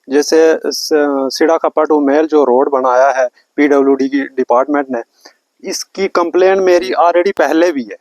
जैसे सिड़ा खप्पा टू महल जो रोड बनाया है पीडब्ल्यूडी की डिपार्टमेंट ने, इसकी कंप्लेन मेरी ऑलरेडी पहले भी है।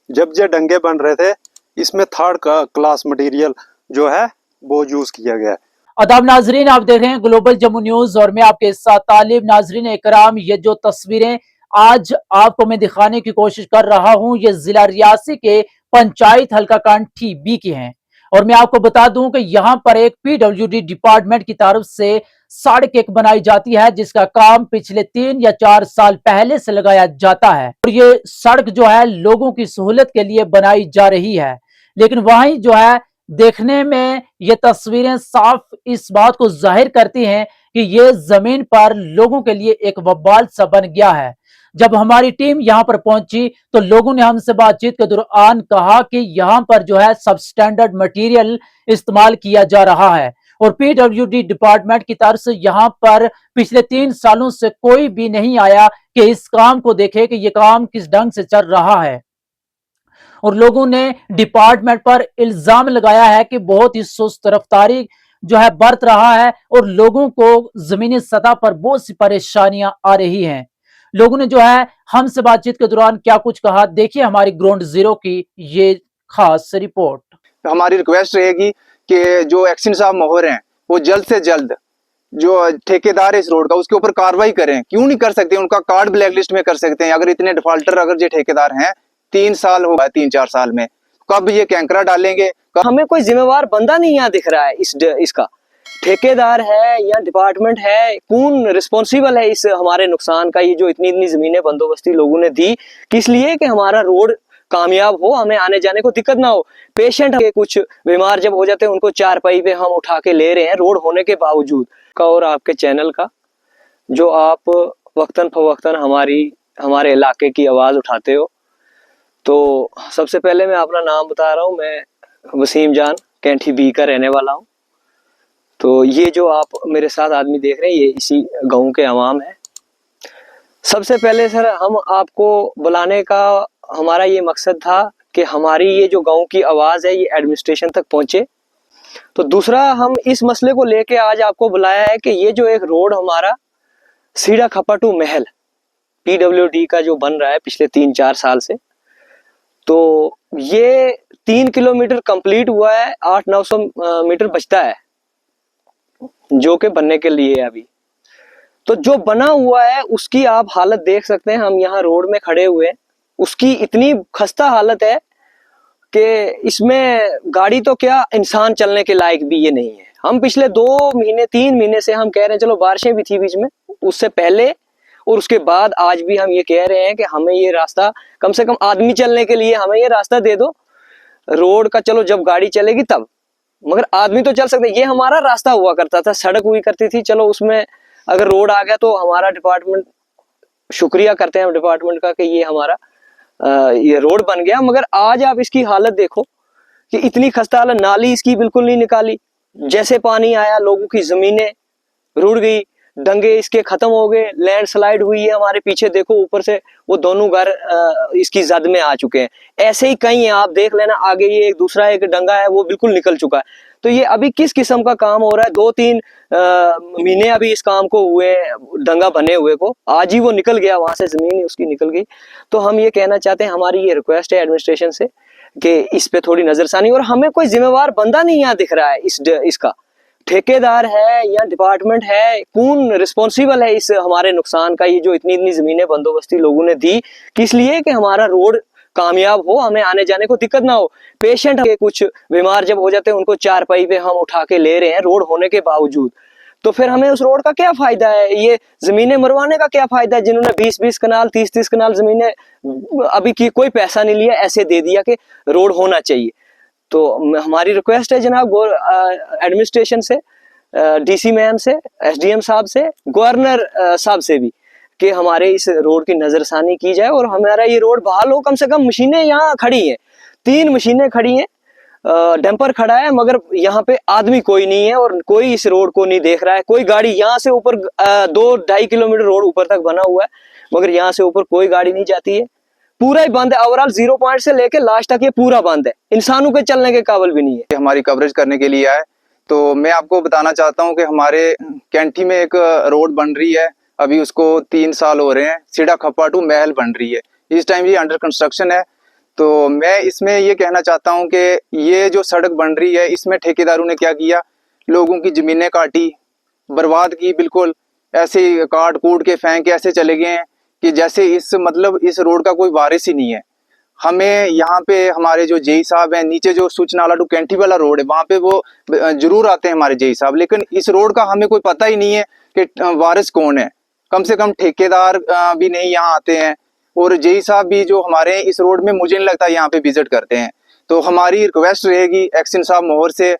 जब ये डंगे बन रहे थे इसमें थर्ड क्लास मटेरियल जो है वो यूज किया गया है। अदाब नाजरीन, आप देख रहे हैं ग्लोबल जम्मू न्यूज और मैं आपके साथ तालिब। नाजरीन इकराम, ये जो तस्वीरें आज आपको मैं दिखाने की कोशिश कर रहा हूं, ये जिला रियासी के पंचायत हल्का कांठी बी की हैं। और मैं आपको बता दूं कि यहाँ पर एक पीडब्ल्यूडी डिपार्टमेंट की तरफ से सड़क एक बनाई जाती है, जिसका काम पिछले 3 या 4 साल पहले से लगाया जाता है। और ये सड़क जो है लोगों की सहूलत के लिए बनाई जा रही है, लेकिन वहीं जो है देखने में ये तस्वीरें साफ इस बात को जाहिर करती हैं कि ये जमीन पर लोगों के लिए एक वबाल सा बन गया है। जब हमारी टीम यहां पर पहुंची तो लोगों ने हमसे बातचीत के दौरान कहा कि यहां पर जो है सब स्टैंडर्ड मटेरियल इस्तेमाल किया जा रहा है और पीडब्ल्यूडी डिपार्टमेंट की तरफ से यहां पर पिछले 3 सालों से कोई भी नहीं आया कि इस काम को देखे कि ये काम किस ढंग से चल रहा है। और लोगों ने डिपार्टमेंट पर इल्जाम लगाया है कि बहुत ही सुस्त रफ्तारी जो है बरत रहा है और लोगों को जमीनी सतह पर बहुत सी परेशानियां आ रही हैं। लोगों ने जो है हमसे बातचीत के दौरान क्या कुछ कहा, देखिए हमारी ग्राउंड जीरो की ये खास रिपोर्ट। हमारी रिक्वेस्ट रहेगी कि जो एक्शन साहब मोहर हैं वो जल्द से जल्द जो ठेकेदार है इस रोड का उसके ऊपर कार्रवाई करें। क्यों नहीं कर सकते? उनका कार्ड ब्लैक लिस्ट में कर सकते हैं। अगर इतने डिफॉल्टर अगर ये ठेकेदार हैं, 3 साल हो गए, 3-4 साल में, कब ये कैंकरा डालेंगे? हमें कोई जिम्मेवार बंदा नहीं यहाँ दिख रहा है। इसका ठेकेदार है या डिपार्टमेंट है, कौन रिस्पॉन्सिबल है इस हमारे नुकसान का? ये जो इतनी जमीनें बंदोबस्ती लोगों ने दी किस लिए? कि हमारा रोड कामयाब हो, हमें आने जाने को दिक्कत ना हो। पेशेंट के कुछ बीमार जब हो जाते हैं उनको चारपाई पे हम उठा के ले रहे हैं रोड होने के बावजूद का। और आपके चैनल का जो आप वक्तन फवक्तन हमारे इलाके की आवाज उठाते हो, तो सबसे पहले मैं अपना नाम बता रहा हूँ। मैं वसीम जान कैंठी बी का रहने वाला हूँ। तो ये जो आप मेरे साथ आदमी देख रहे हैं ये इसी गांव के अवाम है। सबसे पहले सर हम आपको बुलाने का हमारा ये मकसद था कि हमारी ये जो गांव की आवाज़ है ये एडमिनिस्ट्रेशन तक पहुँचे। तो दूसरा हम इस मसले को लेके आज आपको बुलाया है कि ये जो एक रोड हमारा सीड़ा खप्पा टू महल पीडब्ल्यूडी का जो बन रहा है पिछले 3-4 साल से, तो ये 3 किलोमीटर कंप्लीट हुआ है, 800-900 मीटर बचता है जो कि बनने के लिए है अभी। तो जो बना हुआ है उसकी आप हालत देख सकते हैं। हम यहाँ रोड में खड़े हुए हैं, उसकी इतनी खस्ता हालत है कि इसमें गाड़ी तो क्या इंसान चलने के लायक भी ये नहीं है। हम पिछले 2-3 महीने से हम कह रहे हैं, चलो बारिशें भी थी बीच में, उससे पहले और उसके बाद आज भी हम ये कह रहे हैं कि हमें ये रास्ता कम से कम आदमी चलने के लिए हमें ये रास्ता दे दो रोड का। चलो जब गाड़ी चलेगी तब, मगर आदमी तो चल सकते। ये हमारा रास्ता हुआ करता था, सड़क हुई करती थी, चलो उसमें अगर रोड आ गया तो हमारा डिपार्टमेंट, शुक्रिया करते हैं हम डिपार्टमेंट का कि ये हमारा ये रोड बन गया। मगर आज आप इसकी हालत देखो कि इतनी खस्ता हालत, नाली इसकी बिल्कुल नहीं निकाली। जैसे पानी आया लोगों की जमीनें रुड़ गई, डंगे इसके खत्म हो गए, लैंडस्लाइड हुई है। हमारे पीछे देखो ऊपर से वो दोनों घर इसकी जद में आ चुके हैं। ऐसे ही कई हैं, आप देख लेना आगे ये एक दूसरा एक डंगा है वो बिल्कुल निकल चुका है। तो ये अभी किस किस्म का काम हो रहा है? 2-3 महीने अभी इस काम को हुए, डंगा बने हुए को, आज ही वो निकल गया, वहां से जमीन उसकी निकल गई। तो हम ये कहना चाहते हैं, हमारी ये रिक्वेस्ट है एडमिनिस्ट्रेशन से कि इस पे थोड़ी नजरसानी। और हमें कोई जिम्मेवार बंदा नहीं यहाँ दिख रहा है इसका ठेकेदार है या डिपार्टमेंट है, कौन रिस्पॉन्सिबल है इस हमारे नुकसान का? ये जो इतनी जमीनें बंदोबस्ती लोगों ने दी किस लिए? कि हमारा रोड कामयाब हो, हमें आने जाने को दिक्कत ना हो। पेशेंट के कुछ बीमार जब हो जाते हैं उनको चारपाई पे हम उठा के ले रहे हैं रोड होने के बावजूद, तो फिर हमें उस रोड का क्या फायदा है? ये जमीनें मरवाने का क्या फायदा है? जिन्होंने 20-20 कनाल 30-30 कनाल जमीनें अभी की कोई पैसा नहीं लिया, ऐसे दे दिया कि रोड होना चाहिए। तो हमारी रिक्वेस्ट है जनाब एडमिनिस्ट्रेशन से, डीसी मैम से, एसडीएम साहब से, गवर्नर साहब से भी कि हमारे इस रोड की नजरसानी की जाए और हमारा ये रोड बहाल हो। कम से कम मशीनें यहाँ खड़ी हैं, 3 मशीनें खड़ी हैं, डंपर खड़ा है, मगर यहाँ पे आदमी कोई नहीं है और कोई इस रोड को नहीं देख रहा है। कोई गाड़ी यहाँ से ऊपर 2-2.5 किलोमीटर रोड ऊपर तक बना हुआ है, मगर यहाँ से ऊपर कोई गाड़ी नहीं जाती है। पूरा ही बंद है, ओवरऑल 0 पॉइंट से लेके लास्ट तक ये पूरा बंद है, इंसानों के चलने के काबिल भी नहीं है। हमारी कवरेज करने के लिए आए तो मैं आपको बताना चाहता हूं कि हमारे कैंठी में एक रोड बन रही है, अभी उसको 3 साल हो रहे हैं। सीधा खप्पा टू महल बन रही है, इस टाइम ये अंडर कंस्ट्रक्शन है। तो मैं इसमें ये कहना चाहता हूं कि ये जो सड़क बन रही है इसमें ठेकेदारों ने क्या किया, लोगों की जमीनें काटी, बर्बाद की, बिल्कुल ऐसे ही काट कूट के फेंक के ऐसे चले गए हैं कि जैसे इस रोड का कोई वारिस ही नहीं है। हमें यहाँ पे हमारे जो जेई साहब हैं, नीचे जो सूच नाला टू कैंठी वाला रोड है वहाँ पे वो जरूर आते हैं हमारे जेई साहब, लेकिन इस रोड का हमें कोई पता ही नहीं है कि वारिस कौन है। कम से कम ठेकेदार भी नहीं यहाँ आते हैं, और जेई साहब भी जो हमारे इस रोड में मुझे नहीं लगता यहाँ पे विजिट करते हैं। तो हमारी रिक्वेस्ट रहेगी एक्शन साहब मोहर से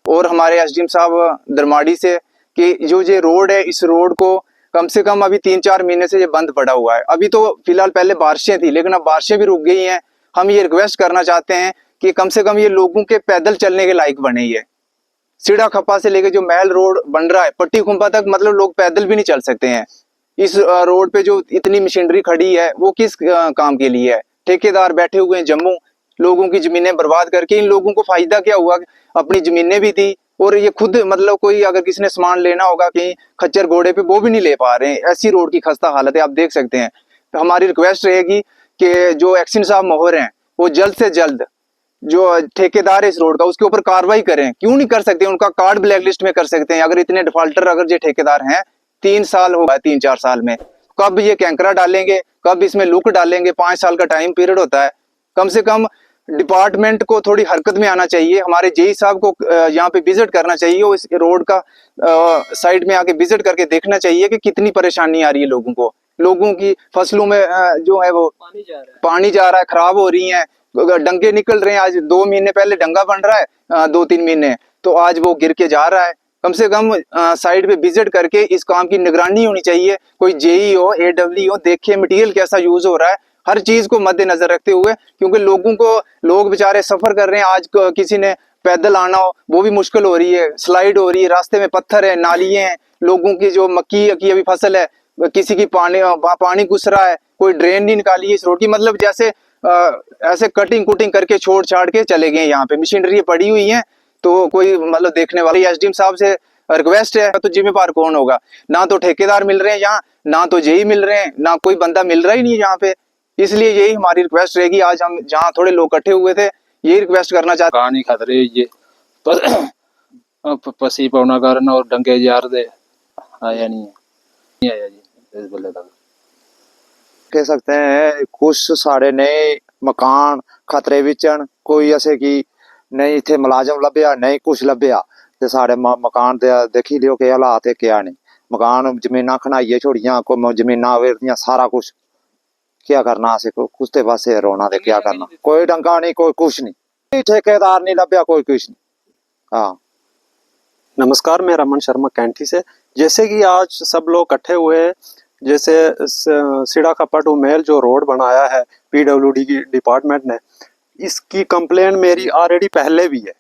और हमारे एसडीएम साहब दरमाड़ी से कि जो ये रोड है इस रोड को कम से कम अभी 3-4 महीने से ये बंद पड़ा हुआ है। अभी तो फिलहाल पहले बारिशें थी, लेकिन अब बारिशें भी रुक गई हैं। हम ये रिक्वेस्ट करना चाहते हैं कि कम से कम ये लोगों के पैदल चलने के लायक बने। ये सीधा खप्पा से लेके जो महल रोड बन रहा है पट्टी खुंपा तक, मतलब लोग पैदल भी नहीं चल सकते हैं। इस रोड पे जो इतनी मशीनरी खड़ी है वो किस काम के लिए है? ठेकेदार बैठे हुए हैं जम्मू, लोगों की जमीनें बर्बाद करके। इन लोगों को फायदा क्या हुआ? अपनी जमीनें भी थी और ये खुद, मतलब कोई अगर किसी ने सामान लेना होगा कहीं खच्चर घोड़े पे, वो भी नहीं ले पा रहे हैं। ऐसी रोड की खस्ता हालत है, आप देख सकते हैं। तो हमारी रिक्वेस्ट रहेगी कि जो एक्शन साहब मोहर हैं वो जल्द से जल्द जो ठेकेदार है इस रोड का उसके ऊपर कार्रवाई करें। क्यों नहीं कर सकते? उनका कार्ड ब्लैक लिस्ट में कर सकते हैं। अगर इतने डिफॉल्टर अगर ये ठेकेदार हैं, 3 साल हो गए, 3-4 साल में, कब ये कैंकरा डालेंगे, कब इसमें लुक डालेंगे? 5 साल का टाइम पीरियड होता है। कम से कम डिपार्टमेंट को थोड़ी हरकत में आना चाहिए। हमारे जेई साहब को यहाँ पे विजिट करना चाहिए और इस रोड का साइड में आके विजिट करके देखना चाहिए कि कितनी परेशानी आ रही है लोगों को। लोगों की फसलों में जो है वो पानी जा रहा है, खराब हो रही है, डंगे निकल रहे हैं। आज 2 महीने पहले डंगा बन रहा है, 2-3 महीने, तो आज वो गिर के जा रहा है। कम से कम साइड पे विजिट करके इस काम की निगरानी होनी चाहिए। कोई जेई हो, एडब्ल्यू हो, देखे मटेरियल कैसा यूज हो रहा है, हर चीज को मद्देनजर रखते हुए, क्योंकि लोग बेचारे सफर कर रहे हैं। आज किसी ने पैदल आना हो वो भी मुश्किल हो रही है, स्लाइड हो रही है, रास्ते में पत्थर है, नालियां हैं, लोगों की जो मक्की की अभी फसल है, किसी की पानी घुस रहा है, कोई ड्रेन नहीं निकाली है इस रोड की। मतलब जैसे ऐसे कटिंग कुटिंग करके छोड़ छाड़ के चले गए। यहाँ पे मशीनरी पड़ी हुई है, तो कोई मतलब देखने वाला। एसडीएम साहब से रिक्वेस्ट है, तो जिम्मेदार कौन होगा? ना तो ठेकेदार मिल रहे हैं यहाँ, ना तो जेई मिल रहे हैं, ना कोई बंदा मिल रहा ही नहीं है यहाँ पे। इसलिए यही हमारी रिक्वेस्ट रहेगी। आज हम जहाँ थोड़े लोग इकट्ठे हुए थे, यही रिक्वेस्ट करना चाहते हैं। कहानी खतरे ये पसी पौना कारण और डंगे जार दे आया नहीं आया जी इस बल्ले तक कह सकते हैं। कुछ साढ़े नए मकान खतरे विचन, कोई ऐसे की नहीं इतने मुलाजम लभ्या, नहीं कुछ लभ्या। ते साढ़े मकान देखी लियो के हालात है क्या नहीं। मकान जमीना खनाइए छोड़िया, कोई जमीना वेरदियां, सारा कुछ क्या करना से कुछ ते पासे रोना दे क्या करना। कोई डंका नहीं, कोई कुछ नहीं, ठेकेदार नहीं लभ्या, कोई कुछ नहीं। हाँ, नमस्कार, मैं रमन शर्मा कैंठी से। जैसे कि आज सब लोग इकट्ठे हुए हैं, जैसे सीधा खप्पा टू महल जो रोड बनाया है पीडब्ल्यूडी की डिपार्टमेंट ने, इसकी कंप्लेन मेरी ऑलरेडी पहले भी है।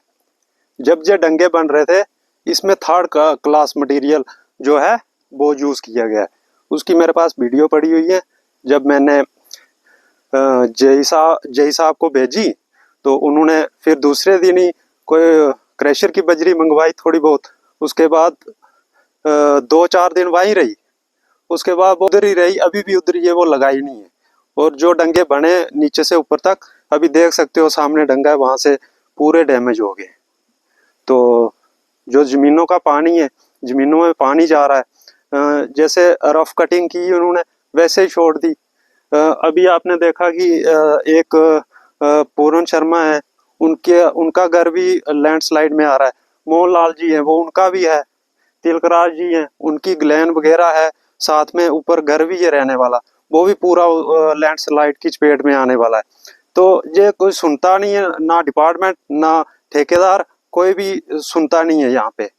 जब ये डंगे बन रहे थे इसमें 3rd क्लास मटेरियल जो है वो यूज किया गया है। उसकी मेरे पास वीडियो पड़ी हुई है। जब मैंने जेई साहब को भेजी तो उन्होंने फिर दूसरे दिन ही कोई क्रैशर की बजरी मंगवाई थोड़ी बहुत। उसके बाद 2-4 दिन वहीं रही, उसके बाद वो उधर ही रही, अभी भी उधर ये वो लगाई नहीं है। और जो डंगे बने नीचे से ऊपर तक, अभी देख सकते हो सामने डंगा है, वहां से पूरे डैमेज हो गए। तो जो जमीनों का पानी है, जमीनों में पानी जा रहा है, जैसे रफ कटिंग की उन्होंने वैसे ही छोड़ दी। अभी आपने देखा कि एक पूरन शर्मा है, उनका घर भी लैंडस्लाइड में आ रहा है। मोहन लाल जी हैं, वो उनका भी है। तिलकराज जी हैं, उनकी ग्लैन वगैरह है, साथ में ऊपर घर भी है रहने वाला, वो भी पूरा लैंडस्लाइड की चपेट में आने वाला है। तो ये कोई सुनता नहीं है, ना डिपार्टमेंट ना ठेकेदार, कोई भी सुनता नहीं है यहाँ पे।